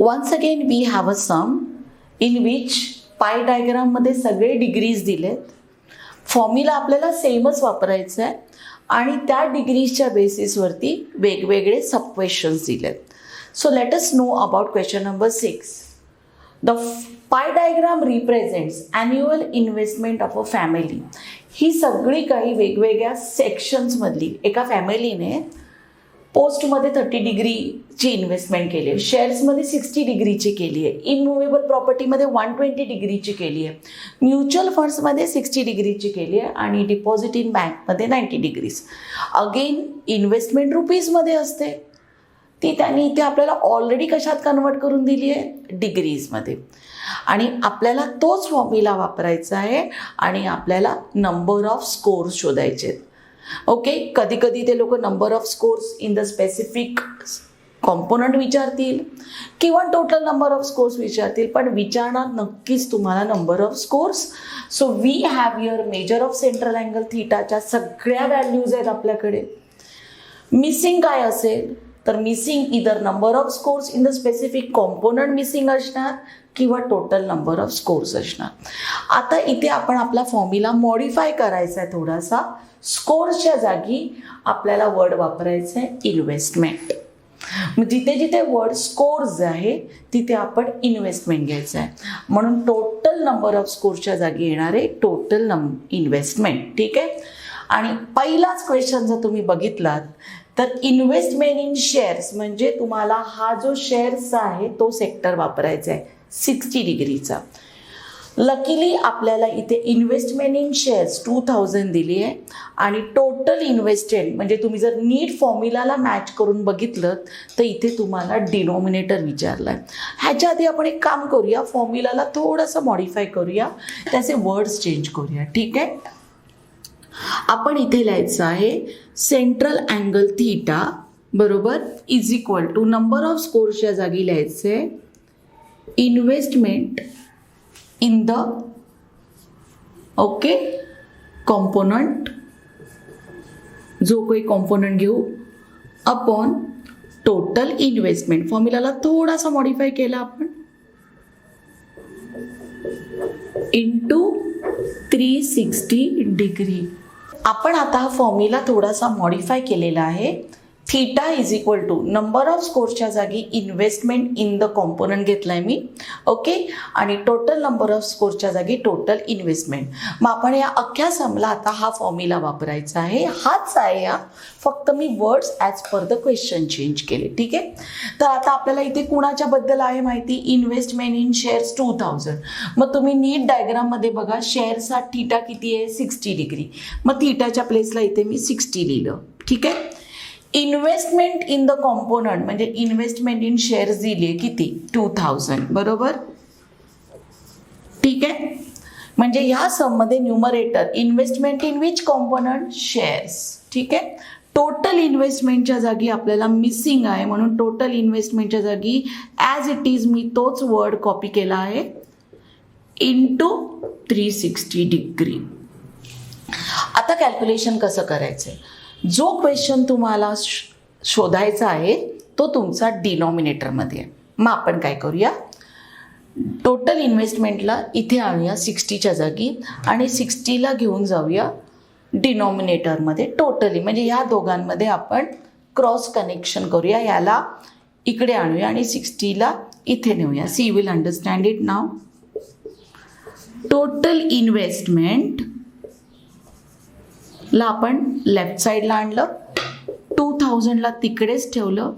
Once again we have a sum in which पाय डायग्राममध्ये सगळे डिग्रीज दिलेत. फॉर्म्युला आपल्याला सेमच वापरायचा आहे आणि त्या डिग्रीजच्या बेसिसवरती वेगवेगळे सब क्वेश्चन्स दिलेत. So let us know about question number 6. The pie diagram represents annual investment of a family. ही सगळी काही वेगवेगळ्या सेक्शन्समधली एका फॅमिलीने पोस्टमध्ये 30 डिग्रीची इन्व्हेस्टमेंट केली आहे, शेअर्समध्ये 60 डिग्रीची केली आहे, इनमुव्हेबल प्रॉपर्टीमध्ये 120 डिग्रीची केली आहे, म्युच्युअल फंड्समध्ये 60 डिग्रीची केली आहे आणि डिपॉझिट इन बँकमध्ये 90 डिग्रीज. अगेन इन्व्हेस्टमेंट रुपीजमध्ये असते, ती त्यांनी इथे आपल्याला ऑलरेडी कशात कन्वर्ट करून दिली आहे, डिग्रीजमध्ये. आणि आपल्याला तोच फॉर्म्युला वापरायचा आहे आणि आपल्याला नंबर ऑफ स्कोर्स शोधायचे आहेत. ओके, कधी कधी ते लोक number of scores in the specific component विचारतील किंवा टोटल नंबर ऑफ स्कोर्स विचारतील, पण विचारणार नक्कीच तुम्हाला number of scores. So we have your measure of central angle थीटाच्या सगळ्या व्हॅल्यूज आहेत आपल्याकडे. मिसिंग काय असेल तर missing either number of scores in the specific component missing असणार किंवा टोटल नंबर ऑफ स्कोर्स असणार. आता इथे आपण आपला फॉर्म्युला मॉडिफाय करायचा आहे थोडासा. स्कोर्सच्या जागी आपल्याला वर्ड वापरायचा आहे इन्व्हेस्टमेंट. जिथे जिथे वर्ड स्कोर्स आहे तिथे आपण इन्व्हेस्टमेंट घ्यायचं आहे, म्हणून टोटल नंबर ऑफ स्कोर्सच्या जागी येणार आहे टोटल इन्व्हेस्टमेंट. ठीक आहे. आणि पहिलाच क्वेश्चन जर तुम्ही बघितलात तर इन्व्हेस्टमेंट इन शेअर्स म्हणजे तुम्हाला हा जो शेअर्सचा आहे तो सेक्टर वापरायचा आहे 60 डिग्रीचा. लकीली आपल्याला इथे इन्व्हेस्टमेंट इन शेअर्स 2000 दिली आहे आणि टोटल इन्व्हेस्टेड म्हणजे तुम्ही जर नीट फॉर्म्युलाला मॅच करून बघितलं तर इथे तुम्हाला डिनॉमिनेटर विचारला आहे. ह्याच्या आधी आपण एक काम करूया, फॉर्म्युलाला थोडंसं मॉडिफाय करूया, त्याचे वर्ड्स चेंज करूया. ठीक आहे. आपण इथे लिहायचं आहे सेंट्रल अँगल थीटा बरोबर is equal to number of स्कोर्सच्या जागी लिहायचं आहे investment in the okay component, जो काही कॉम्पोनंट घेऊ अपॉन टोटल इन्व्हेस्टमेंट. फॉर्म्युलाला थोडासा मॉडिफाय केला आपण इंटू 360 डिग्री. आपण आता हा फॉर्म्युला थोडासा मॉडिफाय केलेला आहे. Theta is equal to number of स्कोर्सच्या जागी इन्व्हेस्टमेंट इन द कॉम्पोनंट घेतलाय मी. ओके. आणि टोटल नंबर ऑफ स्कोर्सच्या जागी टोटल इन्व्हेस्टमेंट. मग आपण या अख्ख्या समला आता हा फॉर्म्युला वापरायचा आहे. हाच आहे या, फक्त मी words as per the question change केले. ठीक आहे. तर आता आपल्याला इथे कुणाच्या बद्दल आहे माहिती, इन्व्हेस्टमेंट इन शेअर्स 2000. मग तुम्ही नीट डायग्राममध्ये बघा, शेअर्सचा थीटा किती आहे 60 डिग्री. मग थीटाच्या प्लेसला इथे मी 60 लिहिलं. ठीक आहे. इन्व्हेस्टमेंट इन द कॉम्पोनंट म्हणजे इन्व्हेस्टमेंट इन शेअर्स दिली किती 2000 बरोबर. ठीक आहे. म्हणजे ह्या सममध्ये numerator investment in which component shares. ठीक आहे. टोटल इन्व्हेस्टमेंटच्या जागी आपल्याला मिसिंग आहे म्हणून टोटल इन्व्हेस्टमेंटच्या जागी ॲज इट इज मी तोच वर्ड कॉपी केला आहे इंटू 360 डिग्री. आता कॅल्क्युलेशन कसं करायचं आहे, जो क्वेश्चन तुम्हाला शोधायचा आहे तो तुमचा डिनॉमिनेटरमध्ये आहे. मग आपण काय करूया, टोटल इन्व्हेस्टमेंटला इथे आणूया 60च्या जागी आणि 60ला घेऊन जाऊया डिनॉमिनेटरमध्ये टोटली. म्हणजे ह्या दोघांमध्ये आपण क्रॉस कनेक्शन करूया, याला इकडे आणूया आणि 60ला इथे नेऊया. See will understand it now. Total investment ला आपण लेफ्ट साईडला आणलं, 2000ला तिकडेच ठेवलं,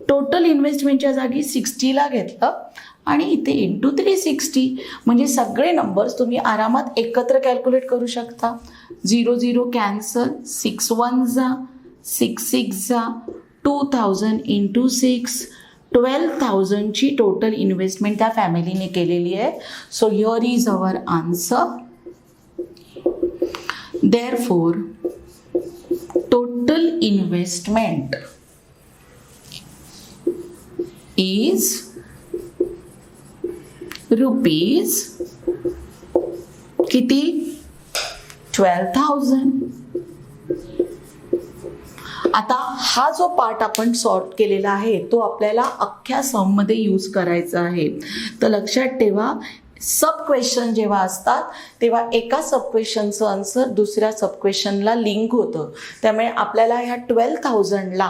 टोटल इन्व्हेस्टमेंटच्या जागी 60ला घेतलं आणि इथे इंटू 360. म्हणजे सगळे नंबर्स तुम्ही आरामात एकत्र कॅल्क्युलेट करू शकता. 0 0 कॅन्सल, 6 1 जा, 6 6 जा, 2000 इंटू 6, 12,000ची टोटल इन्व्हेस्टमेंट त्या फॅमिलीने केलेली आहे. So here is our answer. Therefore, total investment is rupees किती 12,000. आता हा जो पार्ट आपण सॉर्ट केलेला आहे तो आपल्याला अख्ख्या सममध्ये यूज करायचा आहे. तर लक्षात ठेवा, सब क्वेश्चन जेव्हा असतात तेव्हा एका सब क्वेश्चनचं आन्सर दुसऱ्या सब क्वेश्चनला लिंक होतं. त्यामुळे आपल्याला ह्या 12,000ला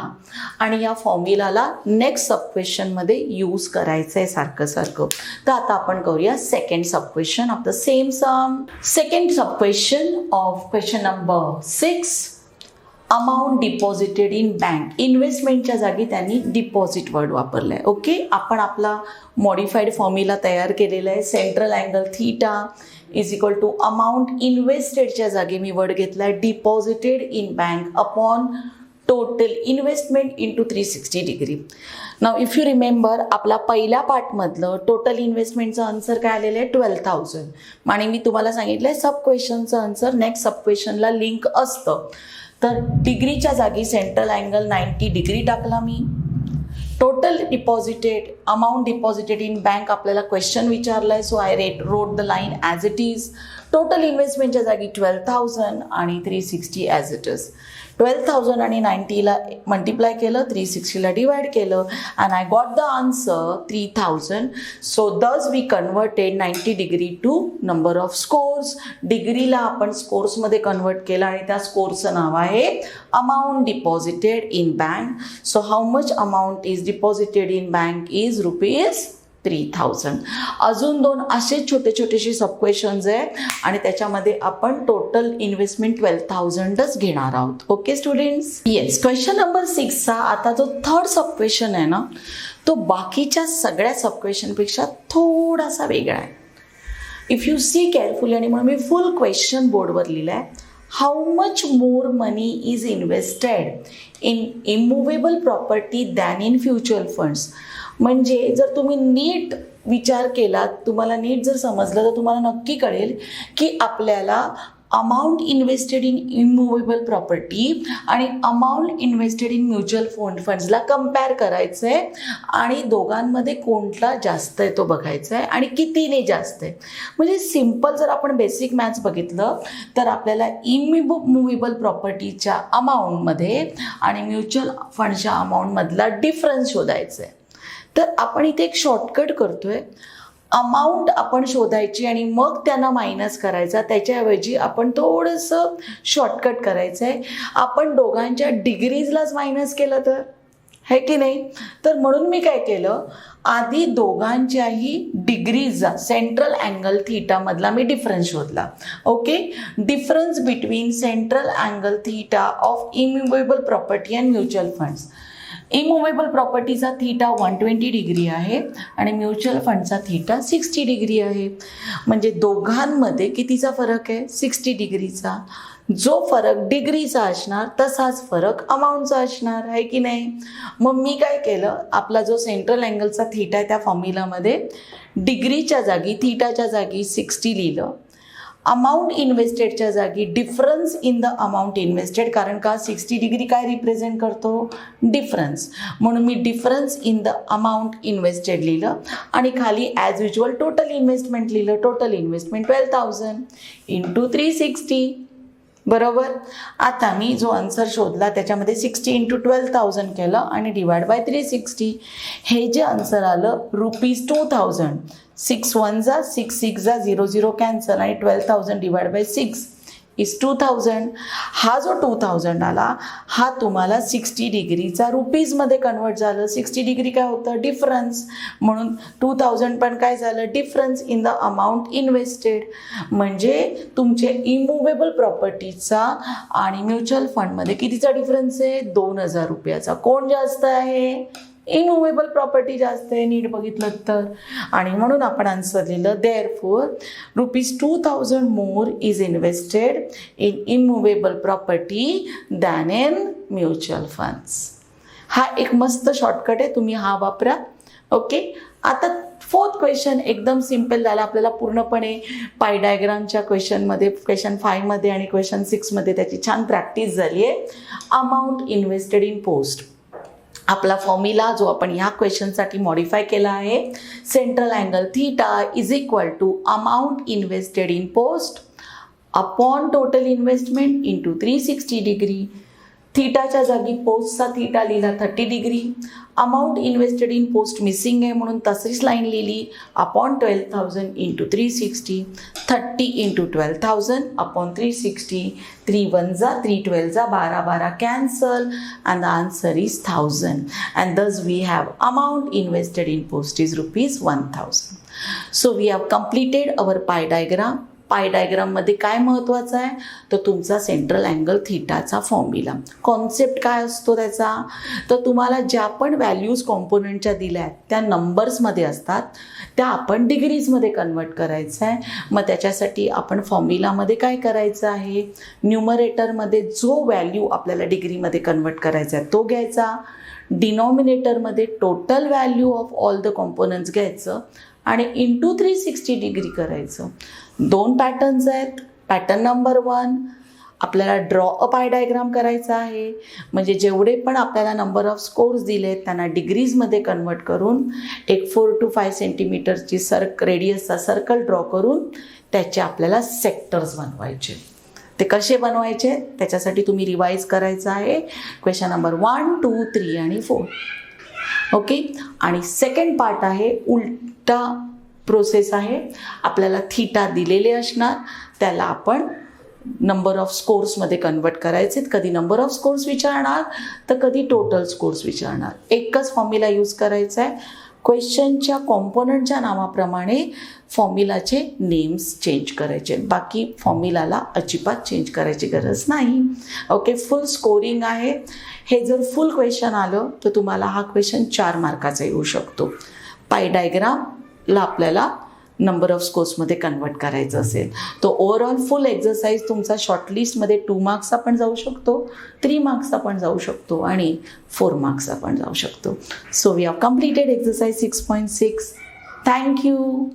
आणि या फॉर्म्युलाला नेक्स्ट सब क्वेश्चनमध्ये यूज करायचं आहे सारखं सारखं. तर आता आपण करूया second sub question of the same sum. Second sub question of question number 6, amount deposited in bank. इन्व्हेस्टमेंटच्या जागी त्यांनी डिपॉझिट वर्ड वापरला आहे. ओके, आपण आपला मॉडिफाईड फॉर्म्युला तयार केलेला आहे. Central angle theta is equal to amount इन्व्हेस्टेडच्या जागी मी वर्ड घेतला आहे deposited in bank upon total investment into 360 degree. Now if you remember, आपला पहिल्या पार्टमधलं टोटल इन्व्हेस्टमेंटचं आन्सर काय आलेलं आहे 12,000. आणि मी तुम्हाला सांगितलं आहे सब क्वेश्चनचं आन्सर नेक्स्ट सब क्वेश्चनला लिंक असतं. तर डिग्रीच्या जागी सेंट्रल अँगल 90 डिग्री टाकला मी. Total deposited amount deposited in bank आपल्याला क्वेश्चन विचारला आहे, so I wrote the line as it is. Total इन्व्हेस्टमेंटच्या जागी 12,000 आणि 360 ॲज इट इज. 12,000 आणि 90ला मल्टिप्लाय केलं, 360ला डिवाइड केलं and I got the answer 3,000. So thus we converted 90 degree to number of scores. डिग्रीला आपण स्कोर्समध्ये कन्वर्ट केलं आणि त्या स्कोर्सचं नाव आहे amount deposited in bank. So how much amount is deposited in bank is ₹3,000. अजून दोन असे छोटे छोटेसे सब क्वेश्चन्स आहे आणि त्याच्यामध्ये आपण टोटल इन्व्हेस्टमेंट 12,000च घेणार आहोत. Okay students, yes. Question number 6चा आता जो थर्ड सब क्वेश्चन आहे ना, तो बाकीच्या सगळ्या सब क्वेश्चनपेक्षा थोडासा वेगळा आहे. इफ यू सी केअरफुली, आणि म्हणून मी फुल क्वेश्चन बोर्डवर लिहिलं आहे. How much more money is invested in immovable property than in फ्युच्युअल फंड्स. म्हणजे जर तुम्ही नीट विचार केलात, तुम्हाला नीट जर समजलं तर तुम्हाला नक्की कळेल की आपल्याला amount invested in immovable property आणि अमाऊंट इन्व्हेस्टेड इन म्युच्युअल फंड्सला कम्पेअर करायचं आहे आणि दोघांमध्ये कोणता जास्त आहे तो बघायचा आहे आणि कितीने जास्त आहे. म्हणजे सिम्पल जर आपण बेसिक मॅथ्स बघितलं तर आपल्याला इमूव्हेबल प्रॉपर्टीच्या अमाऊंटमध्ये आणि म्युच्युअल फंडच्या अमाऊंटमधला डिफरन्स शोधायचा आहे. तर आपण इथे एक शॉर्टकट करतोय. अमाऊंट आपण शोधायची आणि मग त्यांना मायनस करायचा. त्याच्याऐवजी आपण थोडंसं शॉर्टकट करायचं आहे. आपण दोघांच्या डिग्रीजलाच मायनस केलं तर है की नाही. तर म्हणून मी काय केलं, आधी दोघांच्याही डिग्रीजचा सेंट्रल अँगल थीटामधला मी डिफरन्स शोधला. Okay, difference between central angle theta of immovable property and mutual funds. Immovable प्रॉपर्टीचा थीटा 120 डिग्री आहे आणि म्युच्युअल फंडचा थीटा 60 डिग्री आहे. म्हणजे दोघांमध्ये कितीचा फरक आहे, 60 डिग्रीचा. जो फरक डिग्रीचा असणार तसाच फरक अमाऊंटचा असणार आहे की नाही. मग मी काय केलं, आपला जो सेंट्रल अँगलचा थीटा आहे त्या फॉर्म्युलामध्ये डिग्रीच्या जागी थीटाच्या जागी 60 लिहिलं. अमाऊंट इन्व्हेस्टेडच्या जागी difference in the amount invested, कारण का 60 डिग्री काय रिप्रेझेंट करतो, डिफरन्स. म्हणून मी difference in the amount invested लिहिलं आणि खाली ॲज युजल टोटल इन्व्हेस्टमेंट लिहिलं. Total investment 12,000 into 360. बरोबर. आता मी जो आन्सर शोधला त्याच्यामध्ये 60 इंटू 12,000 केलं आणि डिवाइड बाय 360. हे जे आन्सर आलं ₹2,000. 6 1 जा 6 6 जा 0 0 कॅन्सल आणि 12,000 डिवाइड बाय 6 इज 2,000. हा जो 2,000 आला हा तुम्हाला 60 डिग्रीचा रुपीजमध्ये कन्वर्ट झालं. 60 डिग्री काय होतं, डिफरन्स. म्हणून 2,000 पण काय झालं, difference in the amount invested. म्हणजे तुमचे इमूव्हेबल प्रॉपर्टीचा आणि म्युच्युअल फंडमध्ये कितीचा डिफरन्स आहे, ₹2,000. कोण जास्त आहे, इमूव्हेबल प्रॉपर्टी जास्त आहे, नीट बघितलं तर. आणि म्हणून आपण आन्सर लिहिलं therefore ₹2,000 more is invested in immovable property than in mutual funds. हा एक मस्त शॉर्टकट आहे, तुम्ही हा वापरा. ओके, आता फोर्थ क्वेश्चन एकदम सिम्पल झाला. आपल्याला पूर्णपणे पाय डायग्रामच्या क्वेश्चनमध्ये, क्वेश्चन 5मध्ये आणि क्वेश्चन 6मध्ये त्याची छान प्रॅक्टिस झाली आहे. Amount invested in post. आपला फॉर्म्युला जो आपण ह्या क्वेश्चनसाठी मॉडिफाय केला आहे, central angle theta is equal to amount invested in post upon total investment into 360 degree. थीटाच्या जागी पोस्टचा थीटा लिहिला 30 degree. Amount invested in post missing आहे म्हणून तशीच लाईन लिहिली अपॉन 12,000 इंटू 360. 30 into 12,000 upon 360. 3 1 जा 3 12 जा 12 12 cancel and the answer is 1000 and thus we have amount invested in post is ₹1000. So we have completed our pie diagram. Pie डायग्राममध्ये काय महत्त्वाचं आहे तर तुमचा सेंट्रल अँगल थीटाचा फॉर्म्युला. कॉन्सेप्ट काय असतो त्याचा तर तुम्हाला ज्या पण व्हॅल्यूज कॉम्पोनंटच्या दिल्या आहेत त्या नंबर्समध्ये असतात, त्या आपण डिग्रीजमध्ये कन्वर्ट करायचं आहे. मग त्याच्यासाठी आपण फॉर्म्युलामध्ये काय करायचं आहे, न्यूमरेटरमध्ये जो व्हॅल्यू आपल्याला डिग्रीमध्ये कन्वर्ट करायचा आहे तो घ्यायचा, डिनॉमिनेटरमध्ये total value of all the components घ्यायचं आणि इंटू 360 डिग्री करायचं. 2 पॅटर्न्स आहेत. पॅटर्न नंबर 1 आपल्याला ड्रॉ अ पाय डायग्राम करायचा आहे, म्हणजे जेवढे पण आपल्याला नंबर ऑफ स्कोर्स दिले त्यांना डिग्रीजमध्ये कन्वर्ट करून एक 4 to 5 सेंटीमीटरची रेडियसचा सर्कल ड्रॉ करून त्याचे आपल्याला सेक्टर्स बनवायचे. ते कसे बनवायचे त्याच्यासाठी तुम्ही रिवाईज करायचं आहे क्वेश्चन नंबर 1 2 3 आणि 4. ओके. आणि सेकंड पार्ट आहे उलटा प्रोसेस आहे. आपल्याला थीटा दिलेले असणार, त्याला आपण नंबर ऑफ स्कोर्समध्ये कन्वर्ट करायचे. कधी नंबर ऑफ स्कोर्स विचारणार तर कधी टोटल स्कोर्स विचारणार. एकच फॉर्म्युला यूज करायचा आहे. क्वेश्चनच्या कॉम्पोनंटच्या नावाप्रमाणे फॉर्म्युलाचे नेम्स चेंज करायचे, बाकी फॉर्म्युलाला अजिबात चेंज करायची गरज नाही. ओके. फुल स्कोरिंग आहे. हे जर फुल क्वेश्चन आलं तर तुम्हाला हा क्वेश्चन 4 मार्काचा येऊ शकतो. पाय डायग्रामला आपल्याला नंबर ऑफ स्कोर्समध्ये कन्वर्ट करायचं असेल तो ओव्हरऑल फुल एक्झरसाइज तुमचा शॉर्टलिस्टमध्ये 2 मार्क्सचा पण जाऊ शकतो, 3 मार्क्सचा पण जाऊ शकतो आणि 4 मार्क्सचा पण जाऊ शकतो. So we have completed exercise 6.6. Thank you.